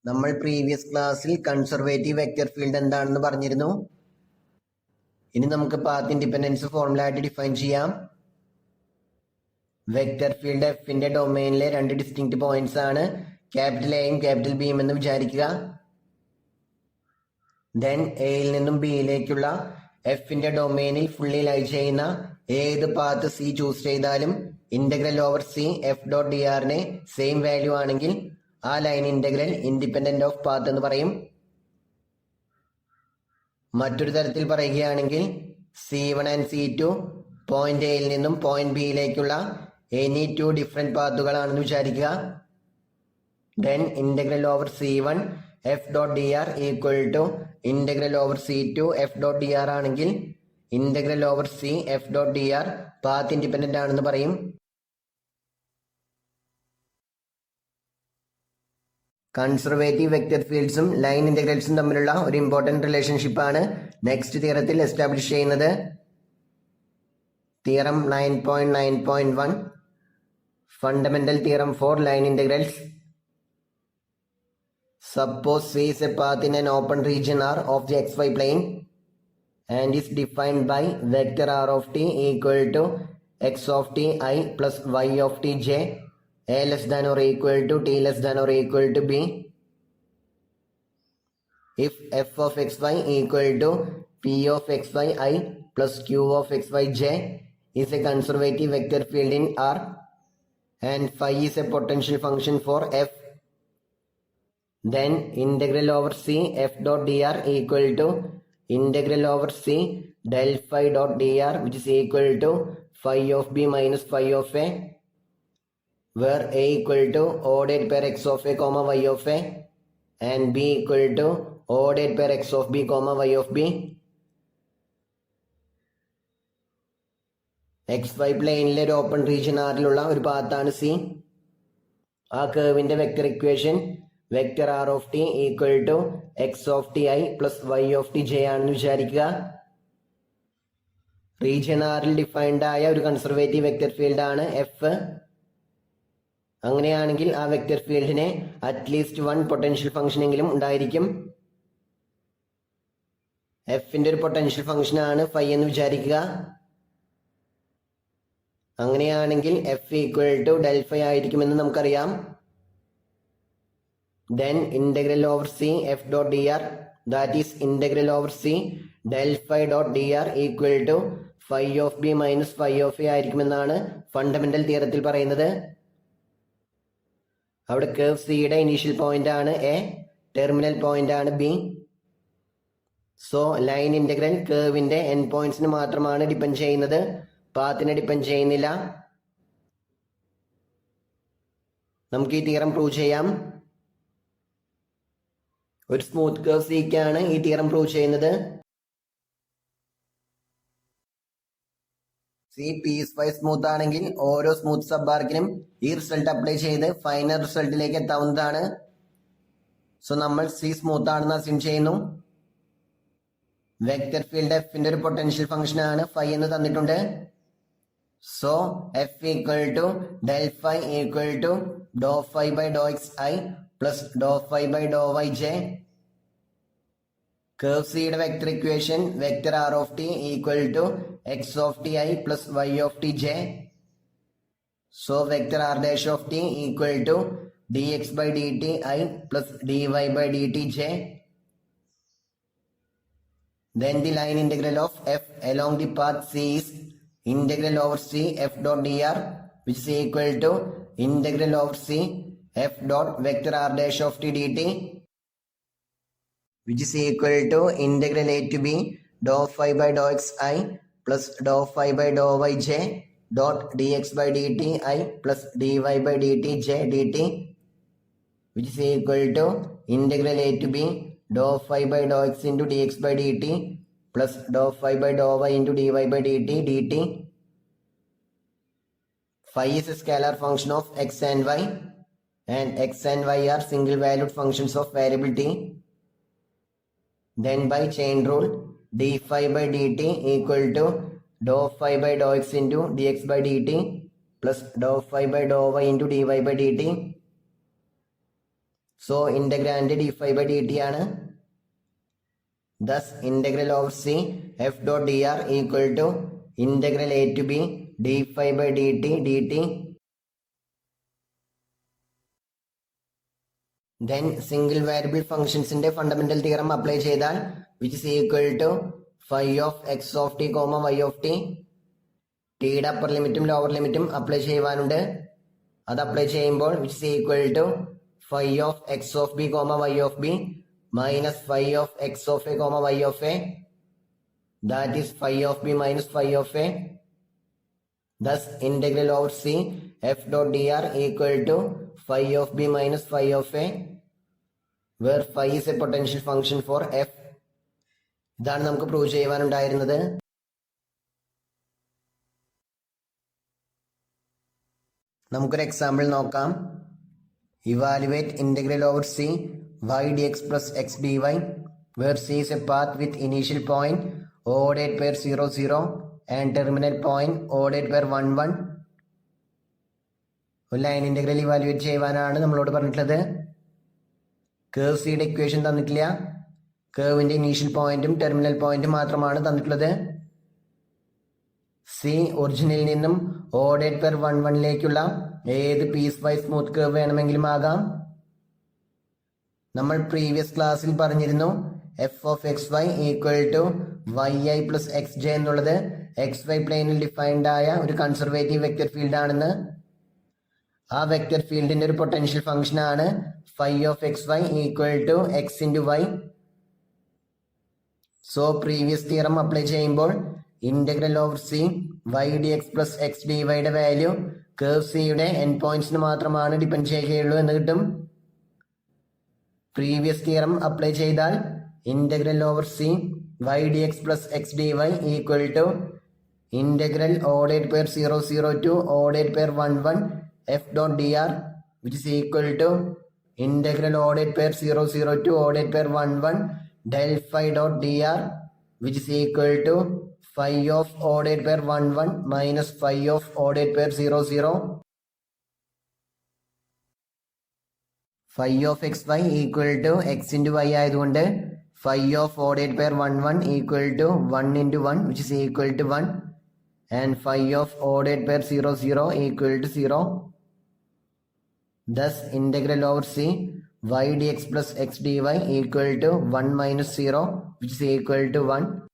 നമ്മൾ പ്രീവിയസ് ക്ലാസ്സിൽ conservative vector field എന്താണെന്ന് പറഞ്ഞിരുന്നു. ഇനി നമുക്ക് പാത്ത് ഇൻഡിപെൻഡൻസ് ഫോർമുല ആയിട്ട് ഡിഫൈൻ ചെയ്യാം. വെക്റ്റർ ഫീൽഡ് എഫിന്റെ ഡൊമൈനിലെ രണ്ട് ഡിസ്റ്റിങ്ക്റ്റ് പോയിന്റ്സ് ആണ് ക്യാപിറ്റൽ എയും ക്യാപിറ്റൽ ബിയും എന്ന് വിചാരിക്കുക. ദെൻ എയിൽ നിന്നും ബിയിലേക്കുള്ള എഫിന്റെ ഡൊമൈനിൽ ഫുള്ളി ലൈ ചെയ്യുന്ന ഏത് പാത്ത് സി ചൂസ് ചെയ്താലും integral over c f dot D ആറിന് സെയിം വാല്യൂ ആണെങ്കിൽ ആ line integral independent of path എന്ന് പറയും. മറ്റൊരു തരത്തിൽ പറയുകയാണെങ്കിൽ C1 ആൻഡ് C2 പോയിന്റ് എയിൽ നിന്നും പോയിന്റ് ബിയിലേക്കുള്ള എനി ടു ഡിഫറെന്റ് പാത്തുകളാണെന്ന് വിചാരിക്കുക. Then integral over C1 f dot d r equal to integral over C2 f dot d r ആണെങ്കിൽ integral over c f dot d r path independent ആണെന്ന് പറയും. Conservative vector ഫീൽഡ്സും line ഇന്റഗ്രൽസും തമ്മിലുള്ള ഒരു important റിലേഷൻഷിപ്പാണ് നെക്സ്റ്റ് തിയറത്തിൽ establish ചെയ്യുന്നത്. Theorem 9.9.1 fundamental theorem for line integrals. Suppose C is a path in an open region R of the xy plane and is defined by vector R of t equal to x of t I plus y of t j a less than or equal to t less than or equal to b. If f of xy equal to p of xy I plus q of xy j is a conservative vector field in R and phi is a potential function for f, then integral over c f dot dr equal to integral over c del phi dot dr, which is equal to phi of b minus phi of a, where a equal to ordered pair x of a comma y of a and b equal to ordered pair x of b comma y of b. XY പ്ലെയിനിലെ ഒരു open region ആറിലുള്ള ഒരു പാത്താണ് c. ആ കേവിന്റെ vector equation vector r of t equal to x of t i plus y of t j ആണെന്ന് വിചാരിക്കുക. Region ആറിൽ ഡിഫൈൻഡ് ആയ ഒരു കൺസർവേറ്റീവ് വെക്റ്റർ ഫീൽഡ് ആണ് എഫ്. അങ്ങനെയാണെങ്കിൽ ആ വെക്റ്റർ ഫീൽഡിന് അറ്റ്ലീസ്റ്റ് വൺ പൊട്ടൻഷ്യൽ ഫംഗ്ഷൻ എങ്കിലും ഉണ്ടായിരിക്കും. എഫിന്റെ ഒരു പൊട്ടൻഷ്യൽ ഫംഗ്ഷൻ ആണ് ഫൈ എന്ന് വിചാരിക്കുക. അങ്ങനെയാണെങ്കിൽ f equal to del phi ആയിരിക്കുമെന്ന് നമുക്കറിയാം. Then integral over c f dot dr, that is integral over c del phi dot dr equal to phi of b minus phi of a ആയിരിക്കുമെന്നാണ് fundamental തിയറത്തിൽ പറയുന്നത്. അവിടെ curve സിയുടെ initial point ആണ് a, terminal point ആണ് b. So line integral കേവിന്റെ end പോയിന്റ്സിന് മാത്രമാണ് ഡിപ്പെൻഡ് ചെയ്യുന്നത്, പാത്തിനെ ഡിപ്പെൻഡ് ചെയ്യുന്നില്ല. നമുക്ക് ഈ തിയറം പ്രൂവ് ചെയ്യാം. ഒരു സ്മൂത്ത് കർവ് സിക്കാണ് ഈ തിയറം പ്രൂവ് ചെയ്യുന്നത്. സി പീസ് വൈസ് സ്മൂത്ത് ആണെങ്കിൽ ഓരോ സ്മൂത്ത് സബ് ആർക്കിനും ഈ റിസൾട്ട് അപ്ലൈ ചെയ്ത് ഫൈനൽ റിസൾട്ടിലേക്ക് എത്താവുന്നതാണ്. സോ നമ്മൾ സി സ്മൂത്ത് ആണെന്ന് അസ്യൂം ചെയ്യുന്നു. വെക്റ്റർ ഫീൽഡ് എഫിന്റെ ഒരു പൊട്ടൻഷ്യൽ ഫംഗ്ഷൻ ആണ് ഫൈ എന്ന് തന്നിട്ടുണ്ട്. So f equal to del phi equal to doh phi by doh x i plus doh phi by doh y j. Curve സിയുടെ vector equation vector r of t equal to x of t i plus y of t j. So vector r dash of t equal to d x by d t i plus d y by d t j. Then the line integral of f along the path c is integral over c f dot dr, which is equal to integral over c f dot vector r dash of t dt, which is equal to integral a to b dou phi by dou x I plus dou phi by dou y j dot dx by dt I plus dy by dt j dt, which is equal to integral a to b dou phi by dou x into dx by dt plus dou phi by dou y into dy by dt dt. Phi is a scalar function of x and y, and x and y are single valued functions of variable t. Then by chain rule, d phi by dt equal to dou phi by dou x into dx by dt plus dou phi by dou y into dy by dt. So integrand d5/dt ആണ്. Thus integral of c f.dr equal to ഇന്റഗ്രൽ a to b d5/dt dt. Then single variable ഫംഗ്ഷൻസിന്റെ fundamental theorem apply ചെയ്താൽ which is equal to phi of x of t comma y of t. ടിയുടെ upper ലിമിറ്റും lower ലിമിറ്റും apply ചെയ്യുവാനുണ്ട്. അത് apply ചെയ്യുമ്പോൾ which is equal to phi of x of b comma y of b minus phi of x of A comma y of a. That is phi of b minus phi of a. Thus integral over c f.dr equal to phi of b minus phi of a, where phi is a potential function for f. ഇതാണ് നമുക്ക് prove ചെയ്യുവാനുണ്ടായിരുന്നത്. നമുക്കൊരു example നോക്കാം. Evaluate integral over c y dx plus x dy, where c is a path with initial point o(8 pair 0 0 and terminal point o(8 pair 1 1. ഒരു line integral evaluate ചെയ്യുവാനാണ് നമ്മളോട് പറഞ്ഞിട്ടുള്ളത്. Curve സിയുടെ equation തന്നിട്ടില്ല. കേർവിന്റെ initial പോയിന്റും terminal പോയിന്റും മാത്രമാണ് തന്നിട്ടുള്ളത്. C ഒറിജിനിൽ നിന്നും o(8 pair 1 1ലേക്കുള്ള ഏത് പീസ് വൈസ് സ്മൂത്ത് കേർവ് വേണമെങ്കിലും ആകാം. നമ്മൾ പ്രീവിയസ് ക്ലാസ്സിൽ പറഞ്ഞിരുന്നു f of x y equal to y i plus x j എന്നുള്ളത് എക്സ് വൈ പ്ലെയിനിൽ ഡിഫൈൻഡ് ആയ ഒരു കൺസർവേറ്റീവ് വെക്റ്റർ ഫീൽഡ് ആണെന്ന്. ആ വെക്റ്റർ ഫീൽഡിന്റെ ഒരു പൊട്ടൻഷ്യൽ ഫംഗ്ഷൻ ആണ് phi of x y equal to x into y. So previous theorem apply ചെയ്യുമ്പോൾ integral over c y d x plus x d വൈയുടെ വാല്യൂ കേർവ് സിയുടെ എൻ പോയിന്റ്സിന് മാത്രമാണ് ഡിപ്പെൻഡ് ചെയ്യുകയുള്ളൂ എന്ന് കിട്ടും. പ്രീവിയസ് തിയറം അപ്ലൈ ചെയ്താൽ integral over c y d x plus x d y equal to integral o(8 pair 0 0 to o(8 pair 1 1 f.dr which is equal to integral o(8 pair 0 0 to o(8 pair 1 1 del phi dot dr which is equal to phi of o(8 pair 1 1 minus phi of o(8 pair 0 0. phi of xy equal to x into y ആയതുകൊണ്ട് phi of o(8 pair 1 1 equal to 1 into 1 which is equal to 1 and phi of o(8 pair 0 0 equal to 0. Thus integral over c y dx plus x dy equal to 1 minus 0 which is equal to 1.